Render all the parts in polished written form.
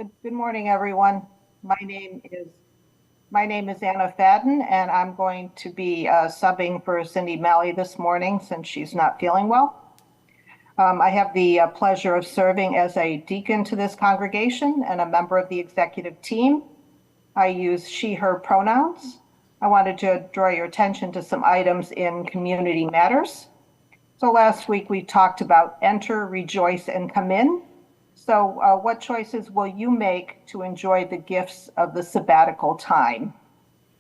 Good morning, everyone. My name is Anna Fadden, and I'm going to be subbing for Cindy Malley this morning since she's not feeling well. I have the pleasure of serving as a deacon to this congregation and a member of the executive team. I use she, her pronouns. I wanted to draw your attention to some items in community matters. So last week we talked about enter, rejoice, and come in. So what choices will you make to enjoy the gifts of the sabbatical time?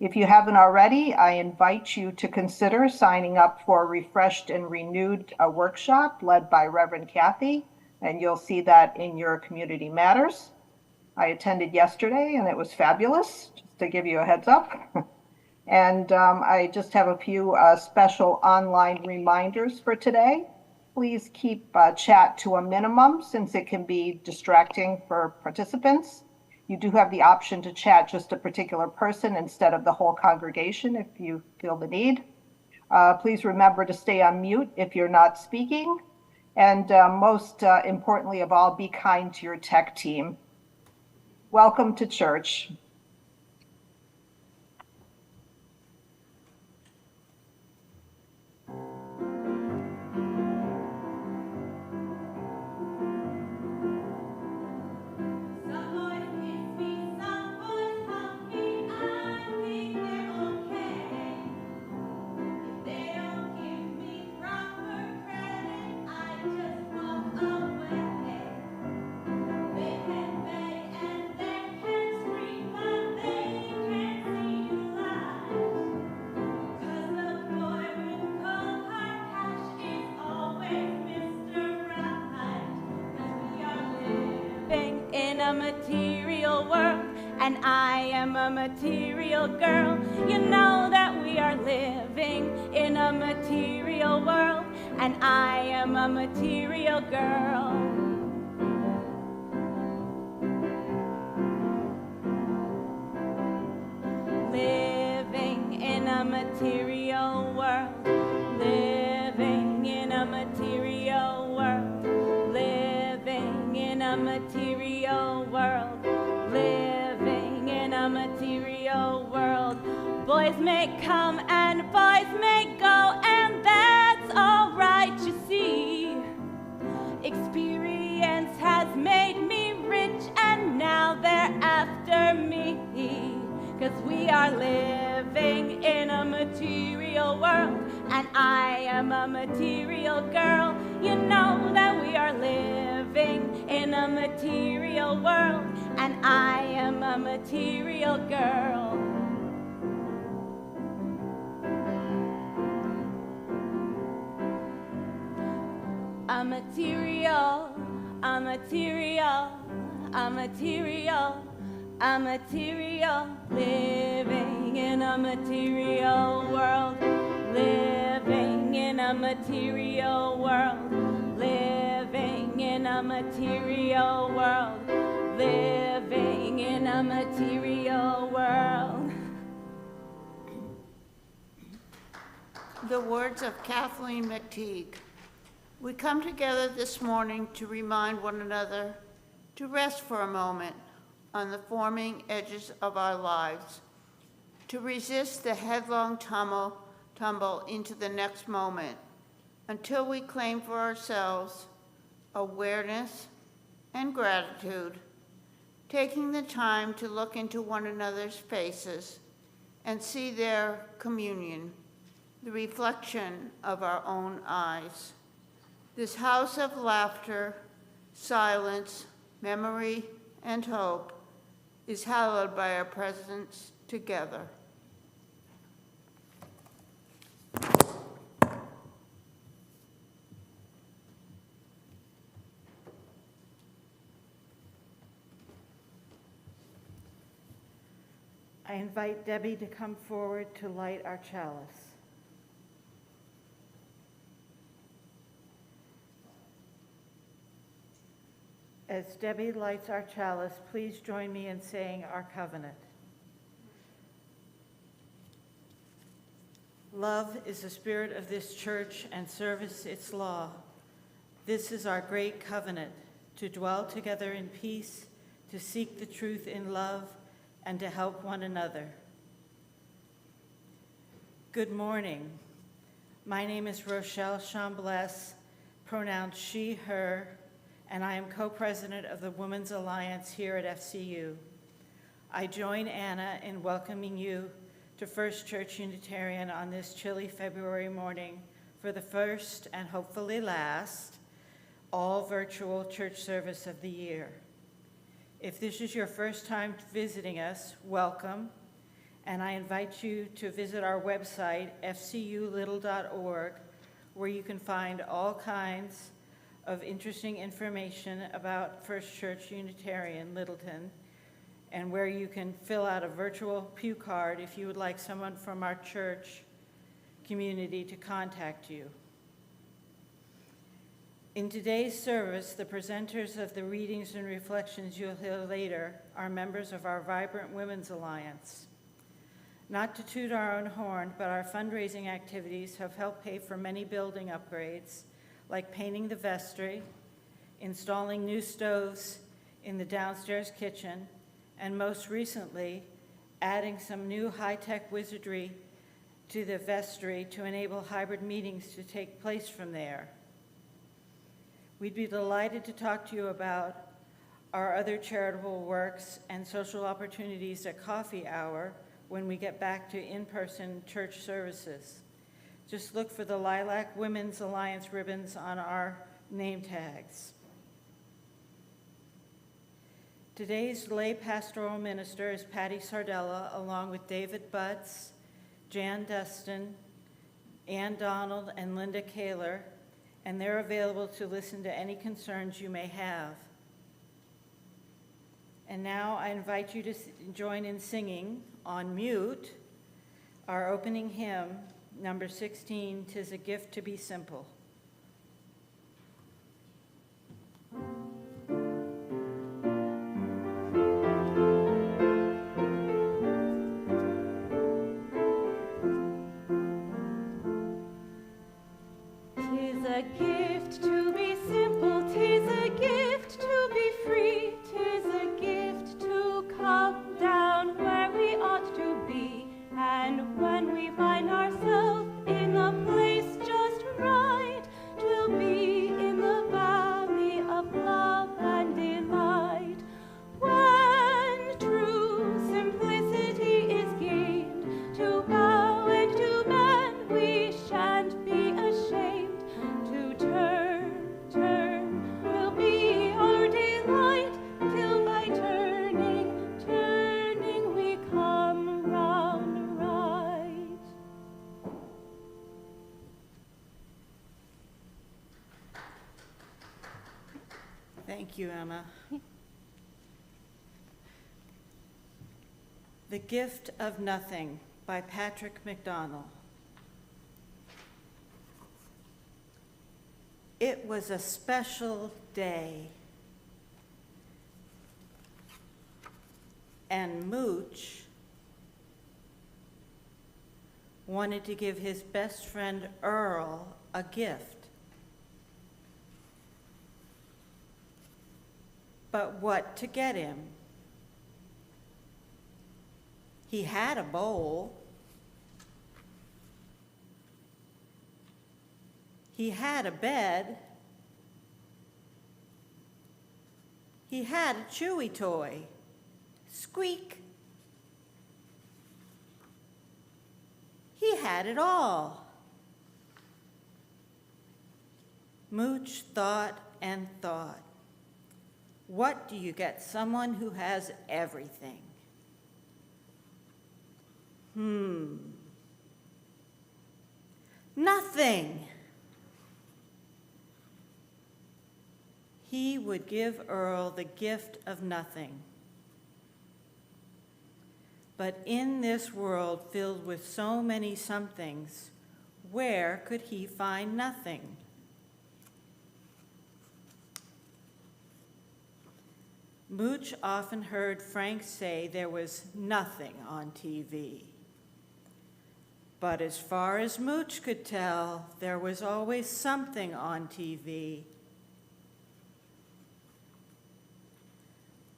If you haven't already, I invite you to consider signing up for a refreshed and renewed workshop led by Reverend Kathy, and you'll see that in your community matters. I attended yesterday and it was fabulous, just to give you a heads up. And I just have a few special online reminders for today. Please keep chat to a minimum since it can be distracting for participants. You do have the option to chat just a particular person instead of the whole congregation if you feel the need. Please remember to stay on mute if you're not speaking. And most importantly of all, be kind to your tech team. Welcome to church. Material world, and I am a material girl. You know that we are living in a material world, and I am a material girl. Living in a material world, living in a material world, living in a material world, living in a material world. Boys may come and boys may go, and that's all right, you see. Experience has made me rich, and now they're after me. 'Cause we are living in a material world, and I am a material girl. You know that we are living in a material world, and I am a material girl. A material, a material, a material, a material, living in a material world, living in a material world, living in a material world, living in a material world. The words of Kathleen McTigue. We come together this morning to remind one another to rest for a moment on the forming edges of our lives, to resist the headlong tumble into the next moment until we claim for ourselves awareness and gratitude, taking the time to look into one another's faces and see their communion, the reflection of our own eyes. This house of laughter, silence, memory, and hope is hallowed by our presence together. I invite Debbie to come forward to light our chalice. As Debbie lights our chalice, please join me in saying our covenant. Love is the spirit of this church and service its law. This is our great covenant, to dwell together in peace, to seek the truth in love, and to help one another. Good morning. My name is Rochelle Chambless, pronouns she, her, and I am co-president of the Women's Alliance here at FCU. I join Anna in welcoming you to First Church Unitarian on this chilly February morning for the first and hopefully last all-virtual church service of the year. If this is your first time visiting us, welcome, and I invite you to visit our website, fculittle.org, where you can find all kinds of interesting information about First Church Unitarian Littleton, and where you can fill out a virtual pew card if you would like someone from our church community to contact you. In today's service, the presenters of the readings and reflections you'll hear later are members of our vibrant Women's Alliance. Not to toot our own horn, but our fundraising activities have helped pay for many building upgrades, like painting the vestry, installing new stoves in the downstairs kitchen, and most recently, adding some new high-tech wizardry to the vestry to enable hybrid meetings to take place from there. We'd be delighted to talk to you about our other charitable works and social opportunities at coffee hour when we get back to in-person church services. Just look for the Lilac Women's Alliance ribbons on our name tags. Today's lay pastoral minister is Patty Sardella, along with David Butts, Jan Dustin, Ann Donald, and Linda Kaler, and they're available to listen to any concerns you may have. And now I invite you to join in singing on mute our opening hymn, number 16, "'Tis a Gift to Be Simple." A gift to be simple, 'tis a gift to be free, 'tis a gift to come down where we ought to be, and when we find ourselves in a place just right, 'twill be in the valley of love and delight, when true simplicity is gained, to bow and to bend we shan't be ashamed. Turn will be our delight, till by turning we come round right. Thank you, Emma. The Gift of Nothing by Patrick McDonnell. It was a special day, and Mooch wanted to give his best friend Earl a gift. But what to get him? He had a bowl. He had a bed. He had a chewy toy. Squeak. He had it all. Mooch thought and thought. What do you get someone who has everything? Nothing. He would give Earl the gift of nothing. But in this world filled with so many somethings, where could he find nothing? Mooch often heard Frank say there was nothing on TV. But as far as Mooch could tell, there was always something on TV.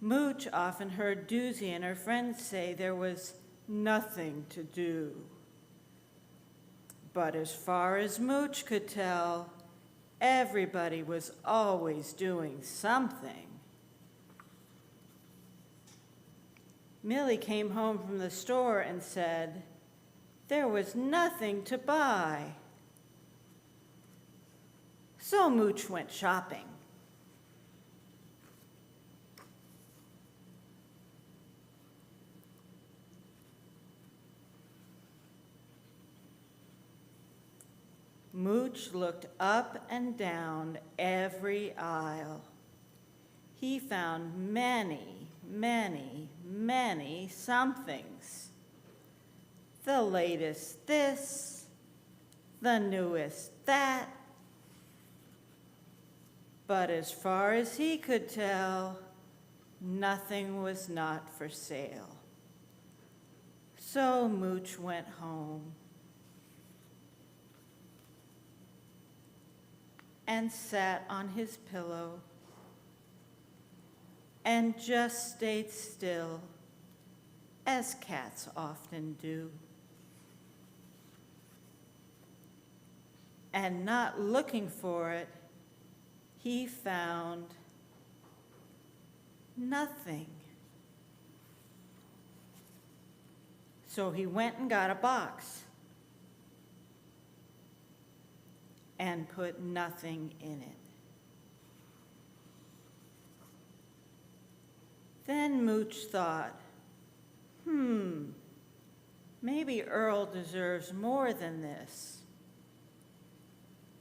Mooch often heard Doozy and her friends say there was nothing to do. But as far as Mooch could tell, everybody was always doing something. Millie came home from the store and said there was nothing to buy. So Mooch went shopping. Mooch looked up and down every aisle. He found many, many, many somethings. The latest this, the newest that. But as far as he could tell, nothing was not for sale. So Mooch went home and sat on his pillow and just stayed still, as cats often do. And not looking for it, he found nothing. So he went and got a box and put nothing in it. Then Mooch thought, maybe Earl deserves more than this.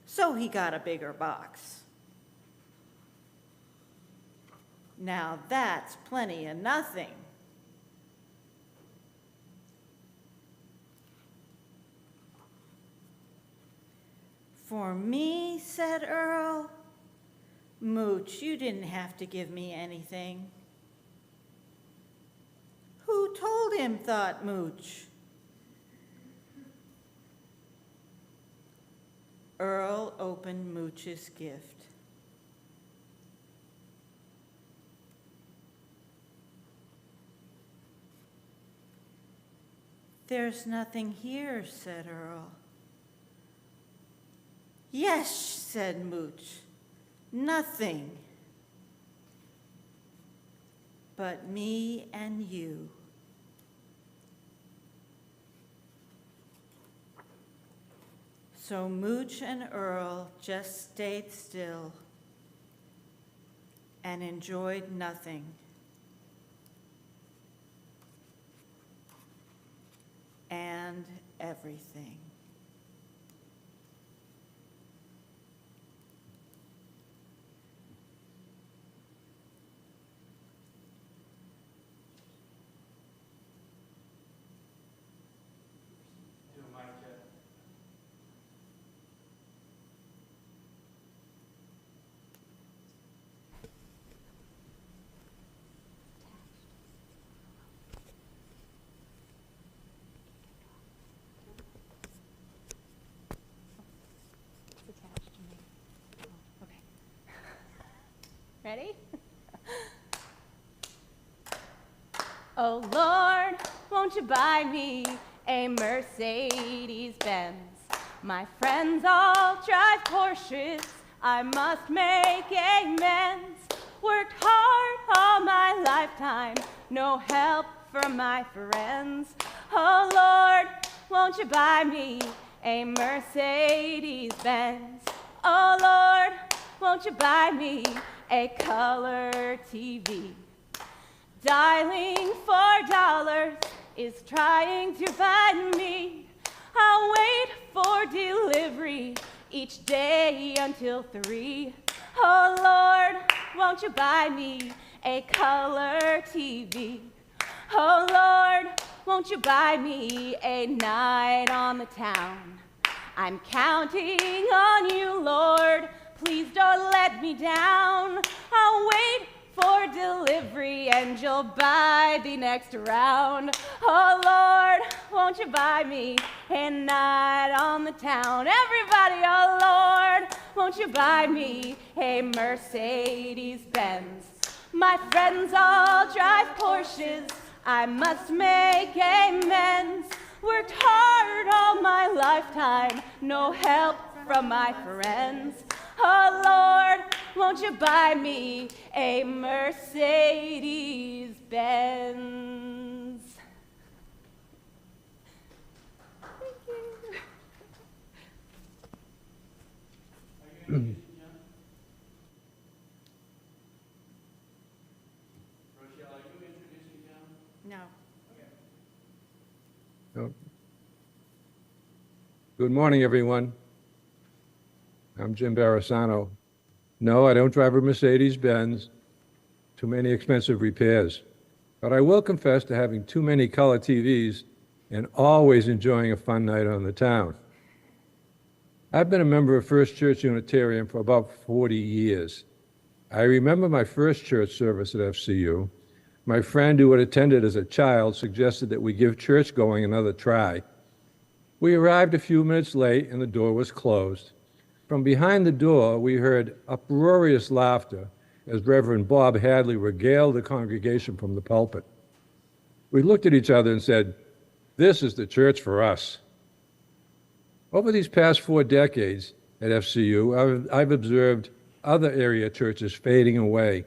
So he got a bigger box. Now that's plenty of nothing. For me, said Earl. Mooch, you didn't have to give me anything. Who told him, thought Mooch. Earl opened Mooch's gift. There's nothing here, said Earl. Yes, said Mooch, nothing but me and you. So Mooch and Earl just stayed still and enjoyed nothing. And everything. Ready? Oh Lord, won't you buy me a Mercedes Benz? My friends all drive Porsches, I must make amends. Worked hard all my lifetime, no help from my friends. Oh Lord, won't you buy me a Mercedes Benz? Oh Lord, won't you buy me a color TV? Dialing for dollars is trying to find me. I'll wait for delivery each day until 3. Oh Lord, won't you buy me a color TV? Oh Lord, won't you buy me a night on the town? I'm counting on you, Lord. Please don't let me down. I'll wait for delivery and you'll buy the next round. Oh Lord, won't you buy me a night on the town? Everybody, oh Lord, won't you buy me a Mercedes Benz? My friends all drive Porsches, I must make amends. Worked hard all my lifetime, no help from my friends. Oh Lord, won't you buy me a Mercedes Benz? Thank you. No. Good morning, everyone. I'm Jim Barisano. No, I don't drive a Mercedes-Benz. Too many expensive repairs. But I will confess to having too many color TVs and always enjoying a fun night on the town. I've been a member of First Church Unitarian for about 40 years. I remember my first church service at FCU. My friend who had attended as a child suggested that we give church going another try. We arrived a few minutes late and the door was closed. From behind the door, we heard uproarious laughter as Reverend Bob Hadley regaled the congregation from the pulpit. We looked at each other and said, "This is the church for us." Over these past 4 decades at FCU, I've observed other area churches fading away.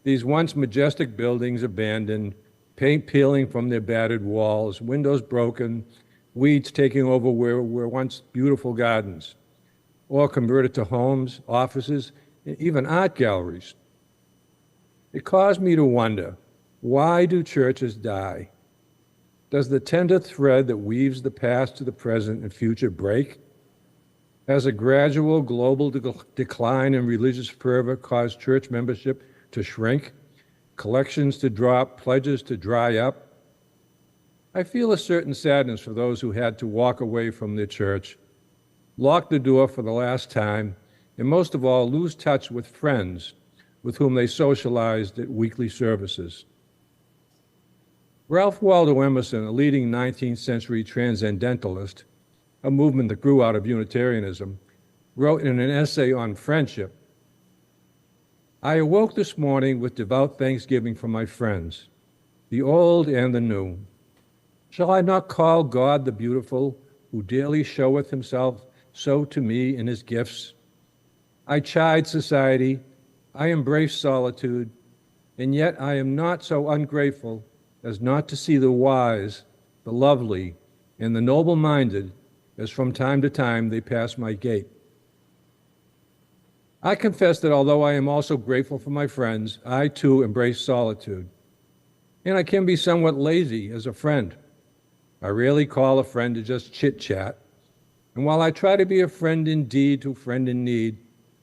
These once majestic buildings abandoned, paint peeling from their battered walls, windows broken, weeds taking over where were once beautiful gardens, or converted to homes, offices, and even art galleries. It caused me to wonder, why do churches die? Does the tender thread that weaves the past to the present and future break? Has a gradual global decline in religious fervor caused church membership to shrink, collections to drop, pledges to dry up? I feel a certain sadness for those who had to walk away from their church, lock the door for the last time, and most of all, lose touch with friends with whom they socialized at weekly services. Ralph Waldo Emerson, a leading 19th century transcendentalist, a movement that grew out of Unitarianism, wrote in an essay on friendship, "I awoke this morning with devout thanksgiving for my friends, the old and the new. Shall I not call God the beautiful, who daily showeth himself so to me in his gifts? I chide society, I embrace solitude, and yet I am not so ungrateful as not to see the wise, the lovely, and the noble-minded as from time to time they pass my gate. I confess that although I am also grateful for my friends, I too embrace solitude. And I can be somewhat lazy as a friend. I rarely call a friend to just chit-chat. And while I try to be a friend in deed to a friend in need,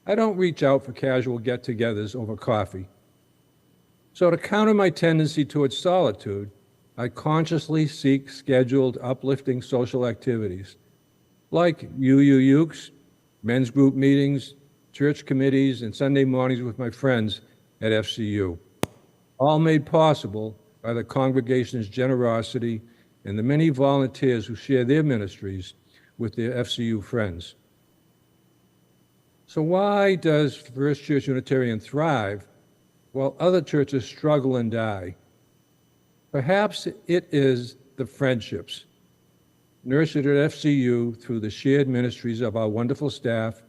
I don't reach out for casual get-togethers over coffee. So to counter my tendency towards solitude, I consciously seek scheduled, uplifting social activities, like UUUks, men's group meetings, church committees, and Sunday mornings with my friends at FCU, all made possible by the congregation's generosity and the many volunteers who share their ministries with their FCU friends. So why does First Church Unitarian thrive while other churches struggle and die? Perhaps it is the friendships nurtured at FCU through the shared ministries of our wonderful staff,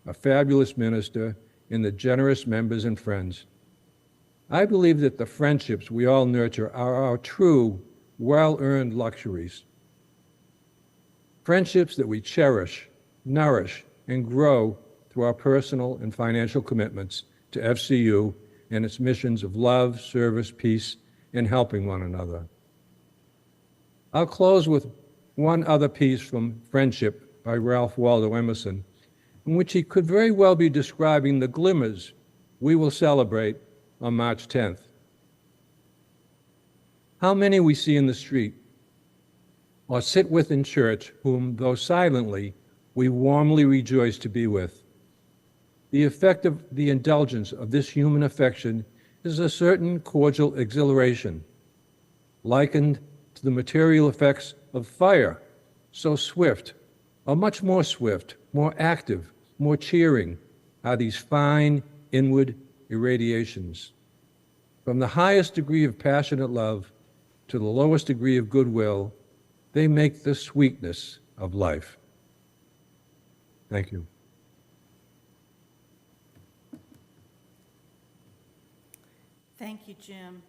a fabulous minister, and the generous members and friends. I believe that the friendships we all nurture are our true, well-earned luxuries. Friendships that we cherish, nourish, and grow through our personal and financial commitments to FCU and its missions of love, service, peace, and helping one another. I'll close with one other piece from Friendship by Ralph Waldo Emerson, in which he could very well be describing the glimmers we will celebrate on March 10th. How many we see in the street or sit with in church whom, though silently, we warmly rejoice to be with. The effect of the indulgence of this human affection is a certain cordial exhilaration, likened to the material effects of fire, so swift, or much more swift, more active, more cheering, are these fine inward irradiations. From the highest degree of passionate love to the lowest degree of goodwill, they make the sweetness of life. Thank you. Thank you, Jim.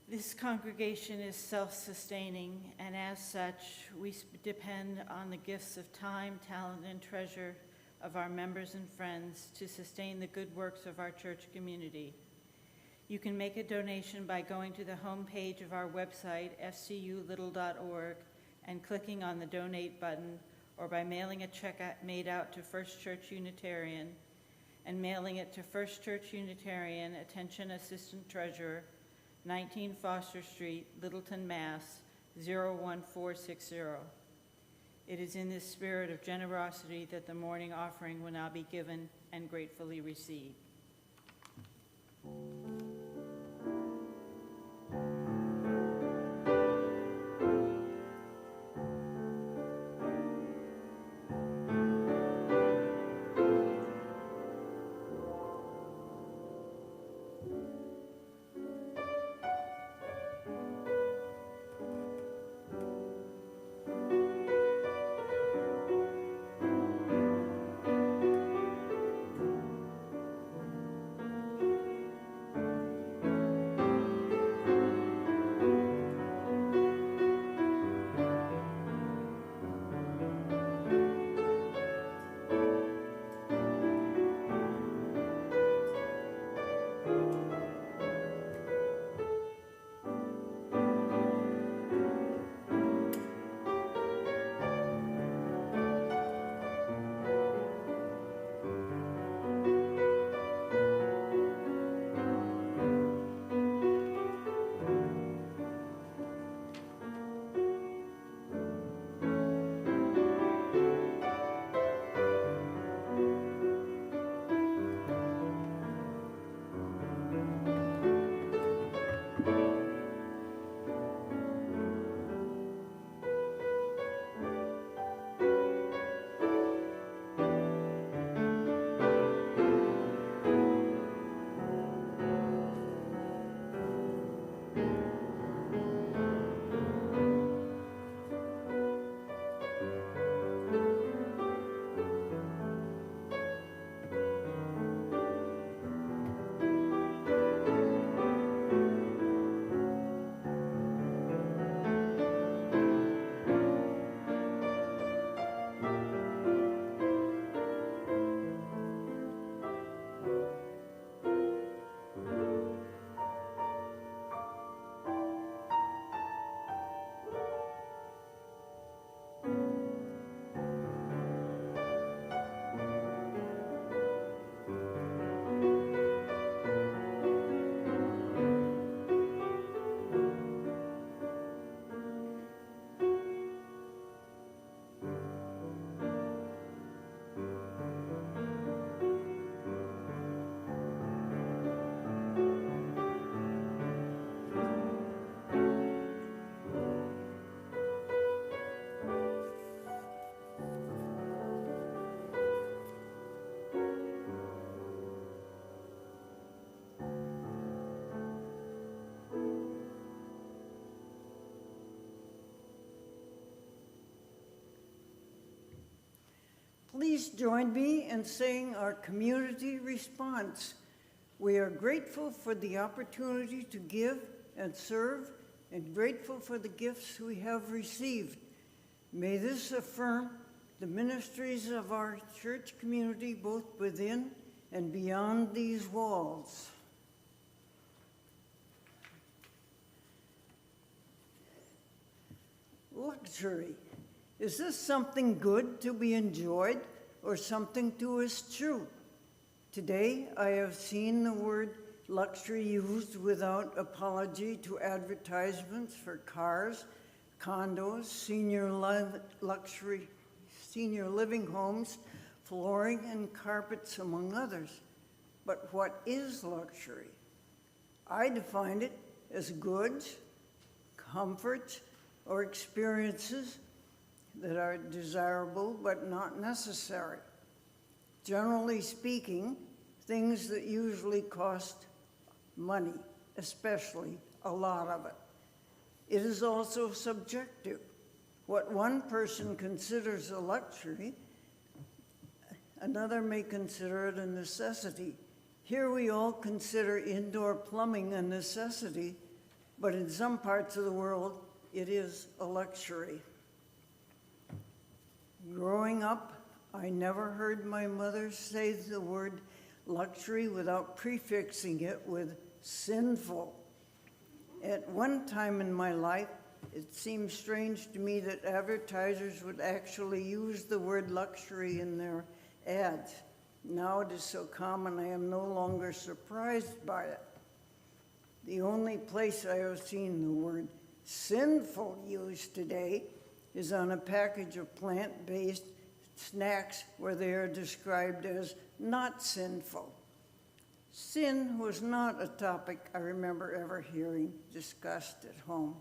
This congregation is self-sustaining, and as such, we depend on the gifts of time, talent, and treasure of our members and friends to sustain the good works of our church community. You can make a donation by going to the homepage of our website, fculittle.org, and clicking on the donate button, or by mailing a check made out to First Church Unitarian and mailing it to First Church Unitarian, Attention Assistant Treasurer, 19 Foster Street, Littleton, Mass. 01460. It is in this spirit of generosity that the morning offering will now be given and gratefully received. Please join me in saying our community response. We are grateful for the opportunity to give and serve, and grateful for the gifts we have received. May this affirm the ministries of our church community, both within and beyond these walls. Luxury. Is this something good to be enjoyed or something to eschew? Today, I have seen the word luxury used without apology to advertisements for cars, condos, senior living homes, flooring and carpets, among others. But what is luxury? I define it as goods, comforts, or experiences that are desirable but not necessary. Generally speaking, things that usually cost money, especially a lot of it. It is also subjective. What one person considers a luxury, another may consider it a necessity. Here we all consider indoor plumbing a necessity, but in some parts of the world, it is a luxury. Growing up, I never heard my mother say the word luxury without prefixing it with sinful. At one time in my life, it seemed strange to me that advertisers would actually use the word luxury in their ads. Now it is so common I am no longer surprised by it. The only place I have seen the word sinful used today is on a package of plant-based snacks where they are described as not sinful. Sin was not a topic I remember ever hearing discussed at home.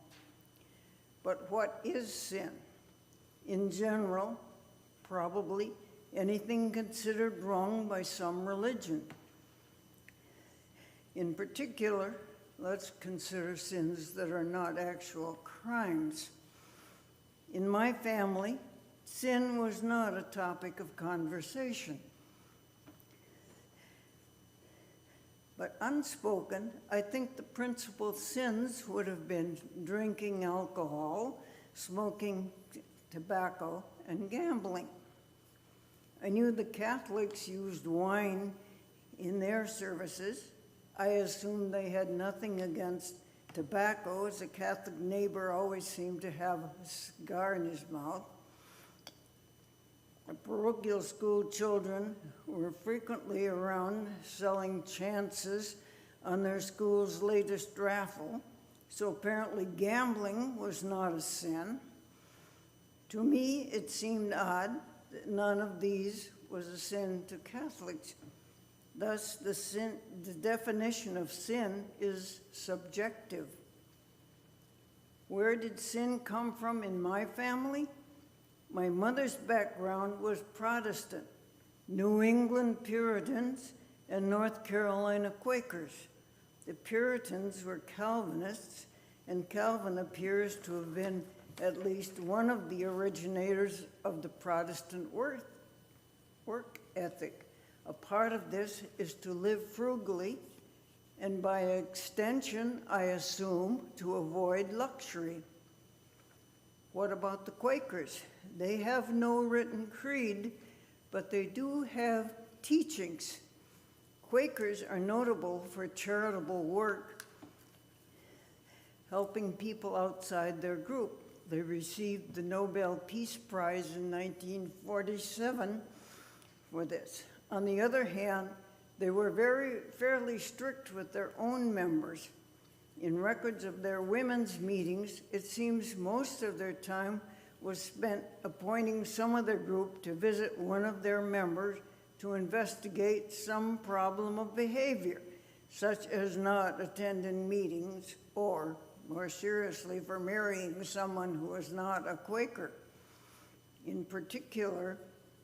But what is sin? In general, probably anything considered wrong by some religion. In particular, let's consider sins that are not actual crimes. In my family, sin was not a topic of conversation. But unspoken, I think the principal sins would have been drinking alcohol, smoking tobacco, and gambling. I knew the Catholics used wine in their services. I assumed they had nothing against tobacco, as a Catholic neighbor always seemed to have a cigar in his mouth. The parochial school children were frequently around selling chances on their school's latest raffle, so apparently gambling was not a sin. To me, it seemed odd that none of these was a sin to Catholics. Thus, the definition of sin is subjective. Where did sin come from in my family? My mother's background was Protestant, New England Puritans, and North Carolina Quakers. The Puritans were Calvinists, and Calvin appears to have been at least one of the originators of the Protestant work ethic. A part of this is to live frugally, and by extension, I assume, to avoid luxury. What about the Quakers? They have no written creed, but they do have teachings. Quakers are notable for charitable work, helping people outside their group. They received the Nobel Peace Prize in 1947 for this. On the other hand, they were fairly strict with their own members. In records of their women's meetings, it seems most of their time was spent appointing some of their group to visit one of their members to investigate some problem of behavior, such as not attending meetings or, more seriously, for marrying someone who was not a Quaker. In particular,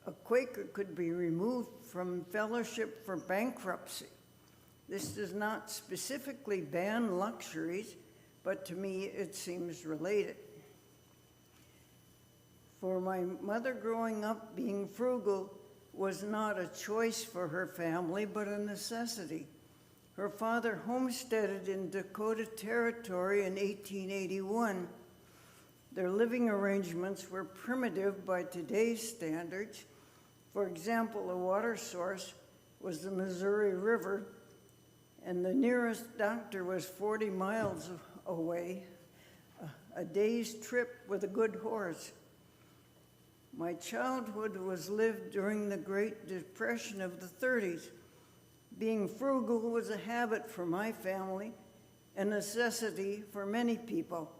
a Quaker could be removed from fellowship for bankruptcy. This does not specifically ban luxuries, but to me it seems related. For my mother growing up, being frugal was not a choice for her family, but a necessity. Her father homesteaded in Dakota Territory in 1881. Their living arrangements were primitive by today's standards. For example, a water source was the Missouri River, and the nearest doctor was 40 miles away, a day's trip with a good horse. My childhood was lived during the Great Depression of the 30s. Being frugal was a habit for my family, a necessity for many people,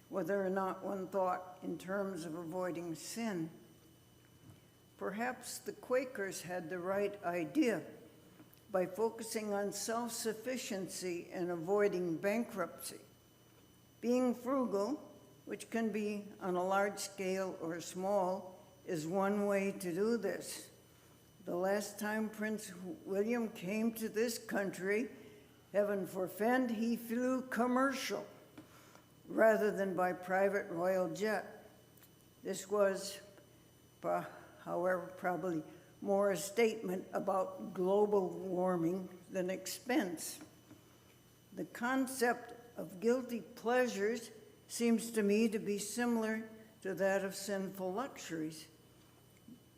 whether or not one thought in terms of avoiding sin. Perhaps the Quakers had the right idea. By focusing on self-sufficiency and avoiding bankruptcy. Being frugal, which can be on a large scale or small, is one way to do this. the last time Prince William came to this country, heaven forfend, he flew commercial rather than by private royal jet. This was, however, probably more a statement about global warming than expense. The concept of guilty pleasures seems to me to be similar to that of sinful luxuries.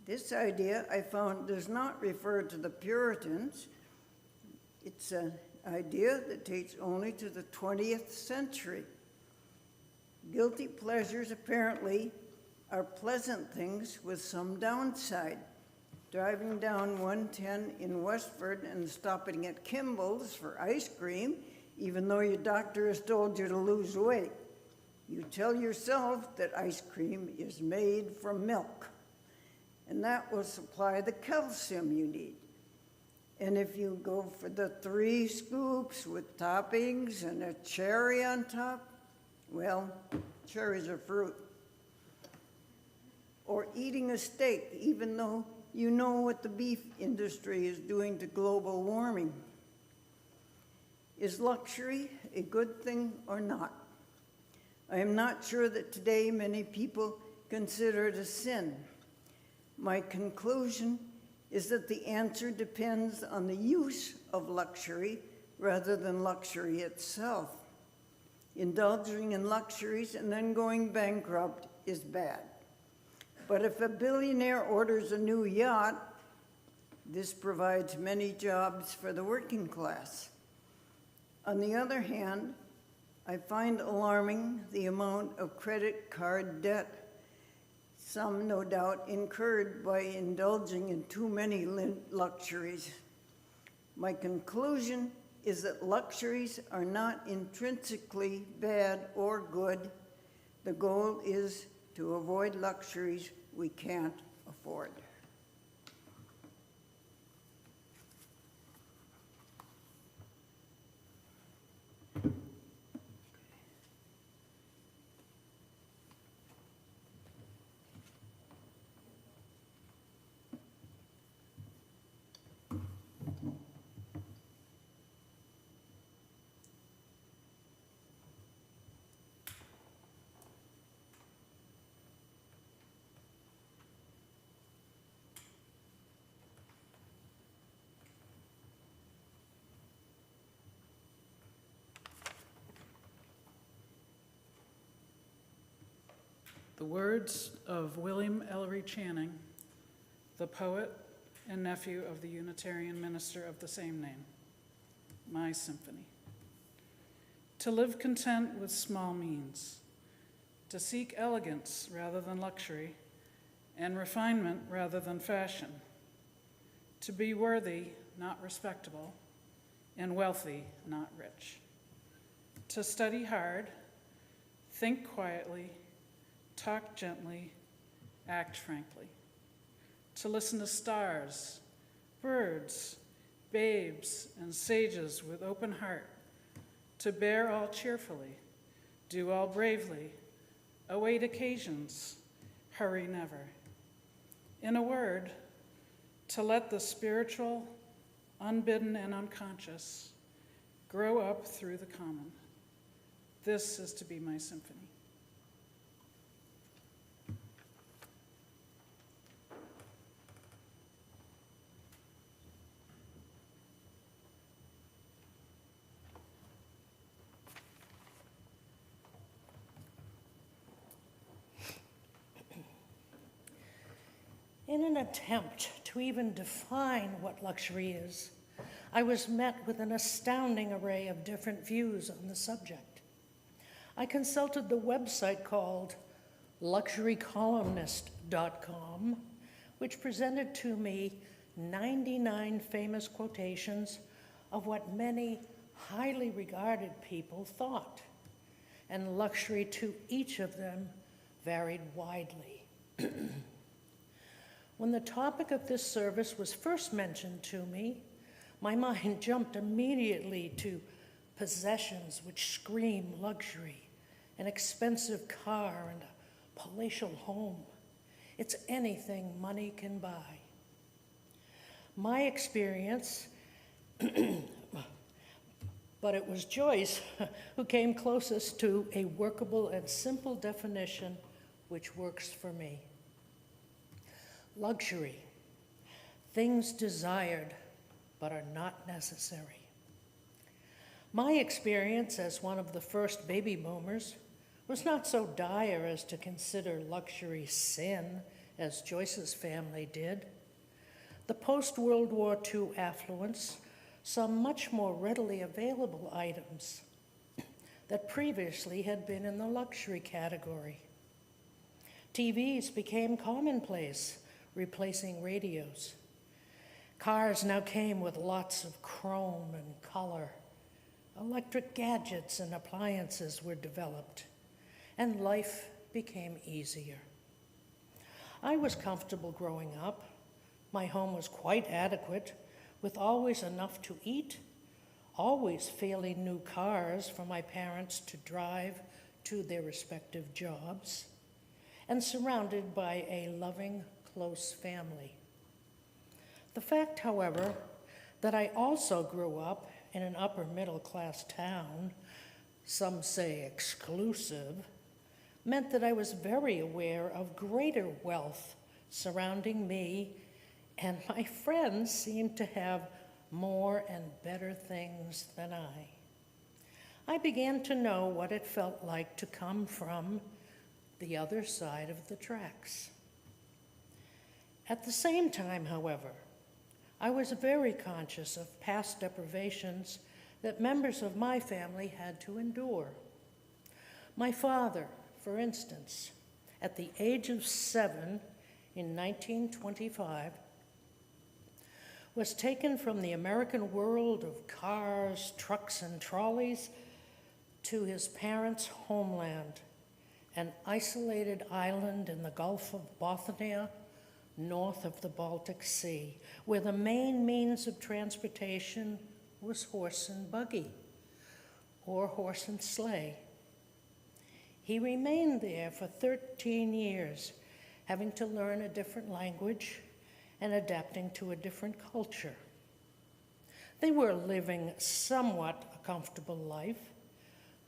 This idea, I found, does not refer to the Puritans. It's an idea that dates only to the 20th century. Guilty pleasures apparently are pleasant things with some downside. Driving down 110 in Westford and stopping at Kimball's for ice cream, even though your doctor has told you to lose weight. You tell yourself that ice cream is made from milk, and that will supply the calcium you need. And if you go for the 3 scoops with toppings and a cherry on top, well, cherries are fruit. Or eating a steak, even though you know what the beef industry is doing to global warming. Is luxury a good thing or not? I am not sure that today many people consider it a sin. My conclusion is that the answer depends on the use of luxury rather than luxury itself. Indulging in luxuries and then going bankrupt is bad. But if a billionaire orders a new yacht, this provides many jobs for the working class. On the other hand, I find alarming the amount of credit card debt, some no doubt incurred by indulging in too many luxuries. My conclusion is that luxuries are not intrinsically bad or good. The goal is to avoid luxuries we can't afford. The words of William Ellery Channing, the poet and nephew of the Unitarian minister of the same name. My symphony. To live content with small means, to seek elegance rather than luxury, and refinement rather than fashion, to be worthy, not respectable, and wealthy, not rich, to study hard, think quietly, talk gently, act frankly, to listen to stars, birds, babes, and sages with open heart, to bear all cheerfully, do all bravely, await occasions, hurry never. In a word, to let the spiritual, unbidden and unconscious, grow up through the common. This is to be my symphony. In an attempt to even define what luxury is, I was met with an astounding array of different views on the subject. I consulted the website called luxurycolumnist.com, which presented to me 99 famous quotations of what many highly regarded people thought, and luxury to each of them varied widely. When the topic of this service was first mentioned to me, my mind jumped immediately to possessions which scream luxury, an expensive car and a palatial home. It's anything money can buy. My experience, but it was Joyce who came closest to a workable and simple definition which works for me. Luxury, things desired but are not necessary. My experience as one of the first baby boomers was not so dire as to consider luxury sin as Joyce's family did. The post-World War II affluence saw much more readily available items that previously had been in the luxury category. TVs became commonplace, replacing radios. Cars now came with lots of chrome and color. Electric gadgets and appliances were developed, and life became easier. I was comfortable growing up. My home was quite adequate, with always enough to eat, always fairly new cars for my parents to drive to their respective jobs, and surrounded by a loving, close family. The fact, however, that I also grew up in an upper middle class town, some say exclusive, meant that I was very aware of greater wealth surrounding me, and my friends seemed to have more and better things than I. I began to know what it felt like to come from the other side of the tracks. At the same time, however, I was very conscious of past deprivations that members of my family had to endure. My father, for instance, at the age of 7 in 1925, was taken from the American world of cars, trucks, and trolleys to his parents' homeland, an isolated island in the Gulf of Bothnia, north of the Baltic Sea, where the main means of transportation was horse and buggy, or horse and sleigh. He remained there for 13 years, having to learn a different language and adapting to a different culture. They were living somewhat a comfortable life,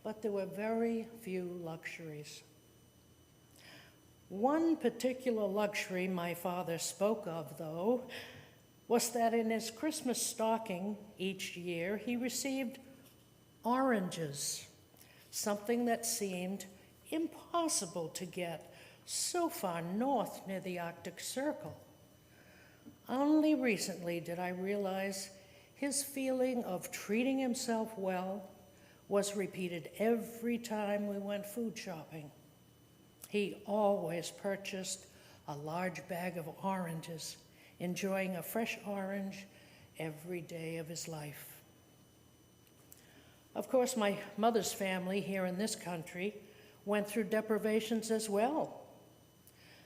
but there were very few luxuries. One particular luxury my father spoke of, though, was that in his Christmas stocking each year he received oranges, something that seemed impossible to get so far north near the Arctic Circle. Only recently did I realize his feeling of treating himself well was repeated every time we went food shopping. He always purchased a large bag of oranges, enjoying a fresh orange every day of his life. Of course, my mother's family here in this country went through deprivations as well.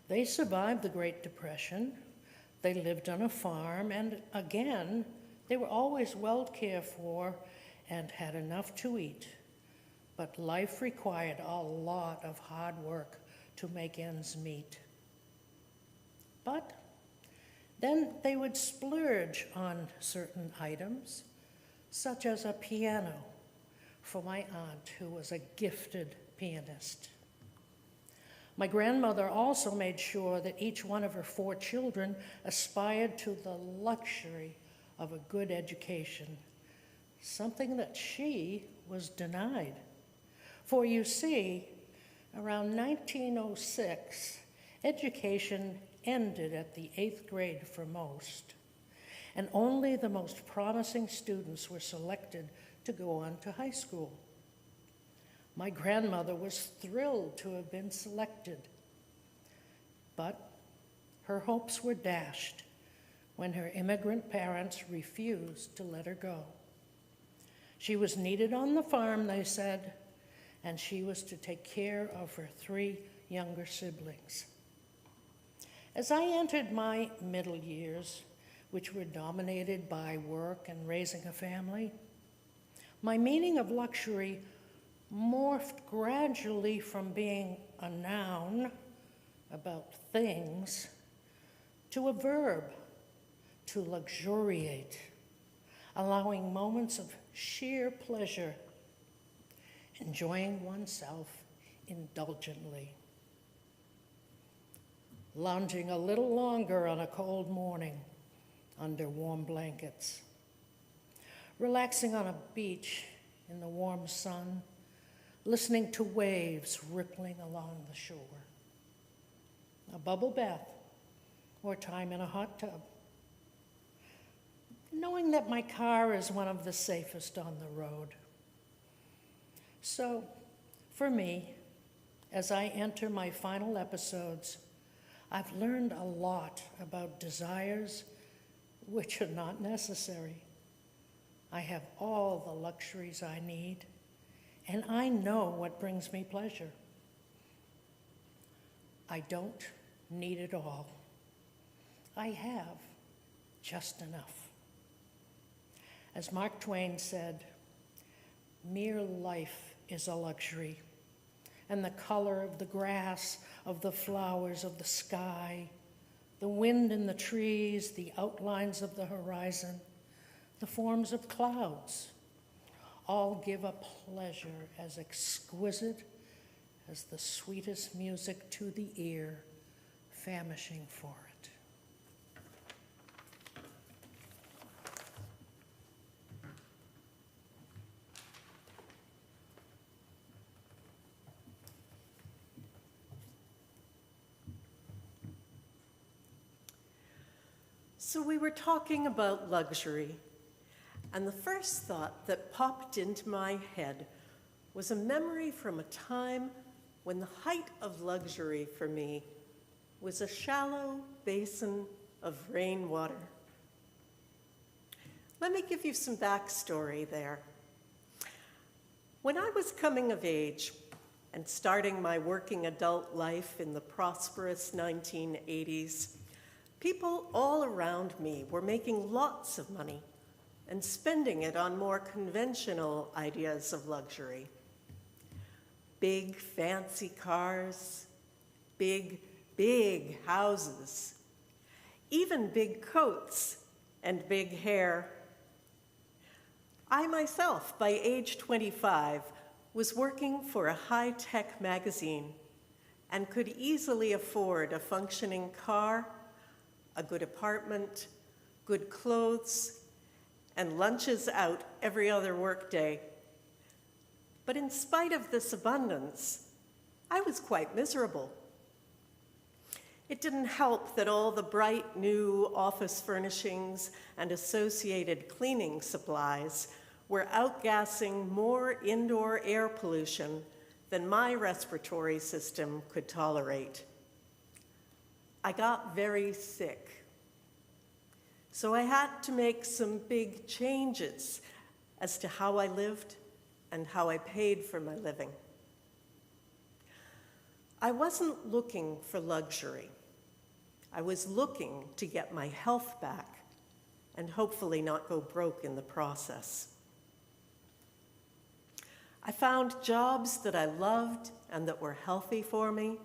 They survived the Great Depression. They lived on a farm, and again, they were always well cared for and had enough to eat. But life required a lot of hard work to make ends meet. But then they would splurge on certain items, such as a piano for my aunt, who was a gifted pianist. My grandmother also made sure that each one of her 4 children aspired to the luxury of a good education, something that she was denied. For you see, around 1906, education ended at the 8th grade for most, and only the most promising students were selected to go on to high school. My grandmother was thrilled to have been selected, but her hopes were dashed when her immigrant parents refused to let her go. She was needed on the farm, they said, and she was to take care of her 3 younger siblings. As I entered my middle years, which were dominated by work and raising a family, my meaning of luxury morphed gradually from being a noun about things to a verb to luxuriate, allowing moments of sheer pleasure, enjoying oneself indulgently, lounging a little longer on a cold morning under warm blankets, relaxing on a beach in the warm sun, listening to waves rippling along the shore, a bubble bath or time in a hot tub, knowing that my car is one of the safest on the road. So, for me, as I enter my final episodes, I've learned a lot about desires which are not necessary. I have all the luxuries I need, and I know what brings me pleasure. I don't need it all. I have just enough. As Mark Twain said, mere life is a luxury, and the color of the grass, of the flowers, of the sky, the wind in the trees, the outlines of the horizon, the forms of clouds, all give a pleasure as exquisite as the sweetest music to the ear, famishing for it. So we were talking about luxury, and the first thought that popped into my head was a memory from a time when the height of luxury for me was a shallow basin of rainwater. Let me give you some backstory there. When I was coming of age and starting my working adult life in the prosperous 1980s, people all around me were making lots of money and spending it on more conventional ideas of luxury. Big, fancy cars, big, big houses, even big coats and big hair. I myself, by age 25, was working for a high-tech magazine and could easily afford a functioning car, a good apartment, good clothes, and lunches out every other workday. But in spite of this abundance, I was quite miserable. It didn't help that all the bright new office furnishings and associated cleaning supplies were outgassing more indoor air pollution than my respiratory system could tolerate. I got very sick. So I had to make some big changes as to how I lived and how I paid for my living. I wasn't looking for luxury. I was looking to get my health back and hopefully not go broke in the process. I found jobs that I loved and that were healthy for me,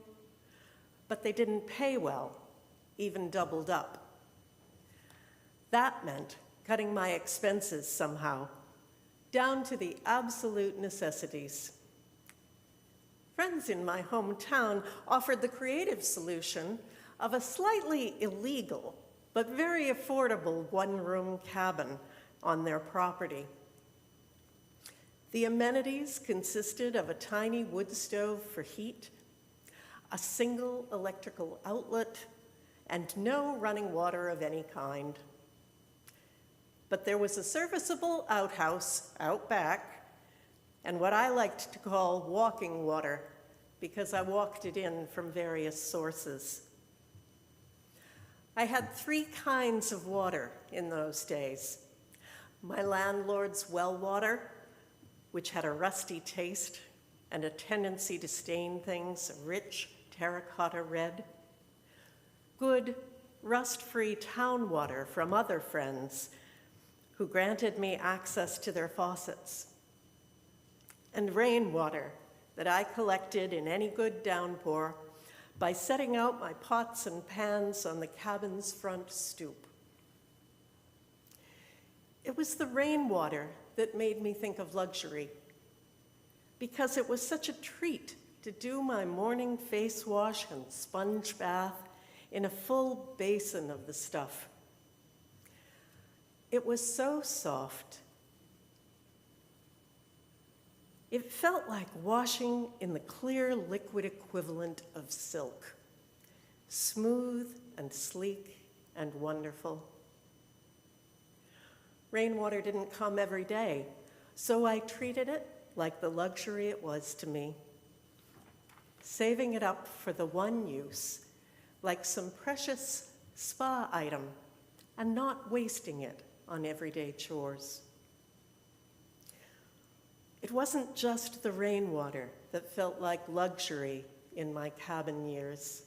but they didn't pay well, even doubled up. That meant cutting my expenses somehow, down to the absolute necessities. Friends in my hometown offered the creative solution of a slightly illegal but very affordable one-room cabin on their property. The amenities consisted of a tiny wood stove for heat, a single electrical outlet, and no running water of any kind. But there was a serviceable outhouse out back, and what I liked to call walking water, because I walked it in from various sources. I had 3 kinds of water in those days. My landlord's well water, which had a rusty taste and a tendency to stain things a rich terracotta red. Good, rust-free town water from other friends who granted me access to their faucets. And rainwater that I collected in any good downpour by setting out my pots and pans on the cabin's front stoop. It was the rainwater that made me think of luxury, because it was such a treat to do my morning face wash and sponge bath in a full basin of the stuff. It was so soft. It felt like washing in the clear liquid equivalent of silk, smooth and sleek and wonderful. Rainwater didn't come every day, so I treated it like the luxury it was to me, saving it up for the one use, like some precious spa item, and not wasting it on everyday chores. It wasn't just the rainwater that felt like luxury in my cabin years.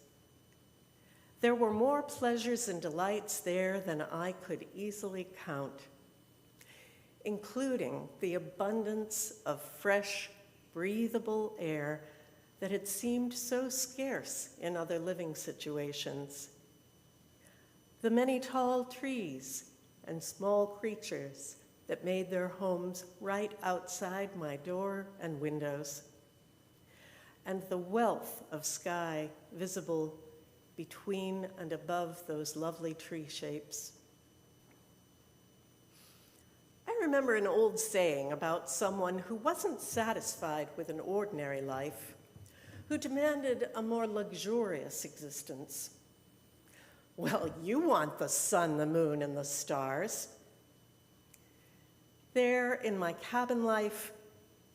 There were more pleasures and delights there than I could easily count, including the abundance of fresh, breathable air that had seemed so scarce in other living situations. The many tall trees and small creatures that made their homes right outside my door and windows, and the wealth of sky visible between and above those lovely tree shapes. I remember an old saying about someone who wasn't satisfied with an ordinary life, who demanded a more luxurious existence. Well, you want the sun, the moon, and the stars. There, in my cabin life,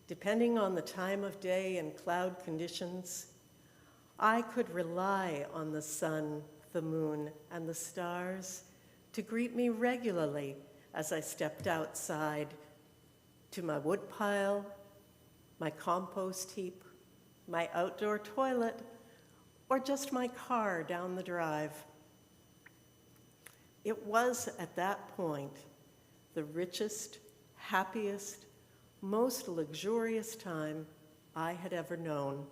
depending on the time of day and cloud conditions, I could rely on the sun, the moon, and the stars to greet me regularly as I stepped outside to my woodpile, my compost heap, my outdoor toilet, or just my car down the drive. It was at that point the richest, happiest, most luxurious time I had ever known.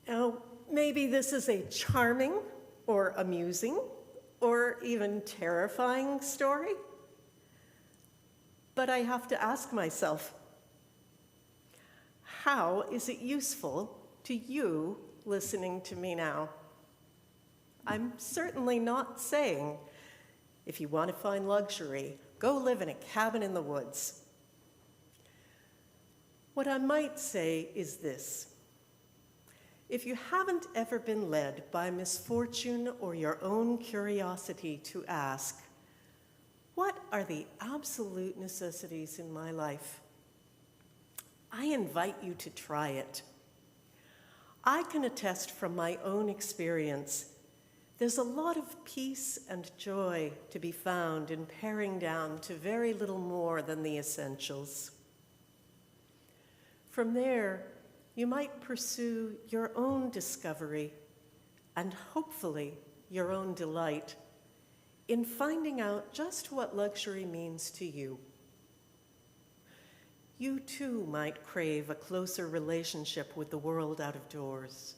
Now, maybe this is a charming or amusing or even terrifying story, but I have to ask myself, how is it useful to you listening to me now? I'm certainly not saying, if you want to find luxury, go live in a cabin in the woods. What I might say is this: if you haven't ever been led by misfortune or your own curiosity to ask, what are the absolute necessities in my life? I invite you to try it. I can attest from my own experience, there's a lot of peace and joy to be found in paring down to very little more than the essentials. From there, you might pursue your own discovery and hopefully your own delight in finding out just what luxury means to you. You too might crave a closer relationship with the world out of doors.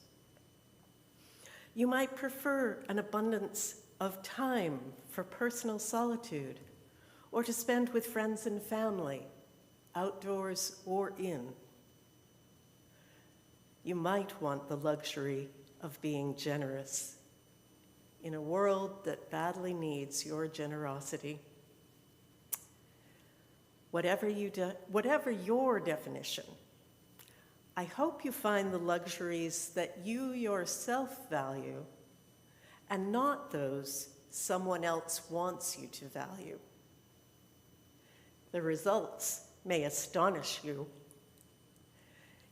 You might prefer an abundance of time for personal solitude or to spend with friends and family, outdoors or in. You might want the luxury of being generous in a world that badly needs your generosity. Whatever your definition, I hope you find the luxuries that you yourself value and not those someone else wants you to value. The results may astonish you.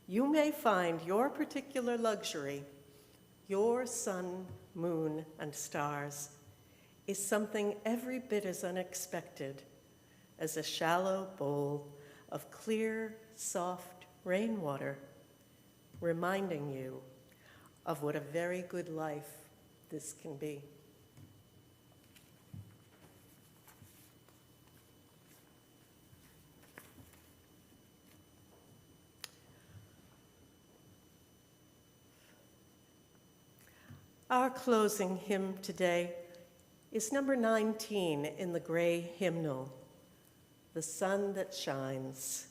You may find your particular luxury, your sun, moon, and stars, is something every bit as unexpected as a shallow bowl of clear, soft rainwater, reminding you of what a very good life this can be. Our closing hymn today is number 19 in the gray hymnal, The Sun That Shines.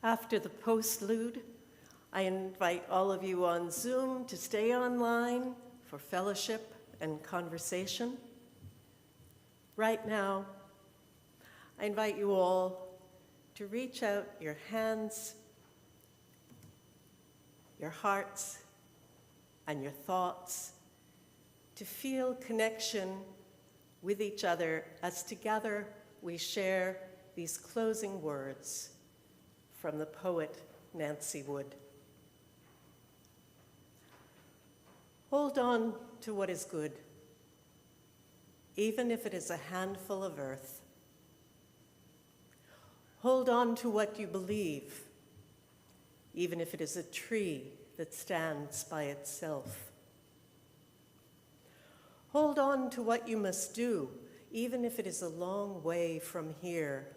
After the postlude, I invite all of you on Zoom to stay online for fellowship and conversation. Right now, I invite you all to reach out your hands, your hearts, and your thoughts to feel connection with each other as together we share these closing words from the poet Nancy Wood. Hold on to what is good, even if it is a handful of earth. Hold on to what you believe, even if it is a tree that stands by itself. Hold on to what you must do, even if it is a long way from here.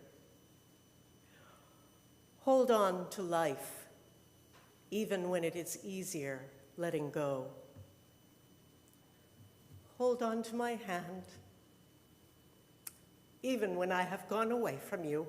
Hold on to life, even when it is easier letting go. Hold on to my hand, even when I have gone away from you.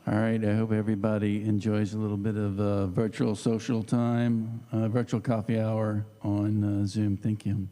All right, I hope everybody enjoys a little bit of virtual social time, virtual coffee hour on Zoom. Thank you.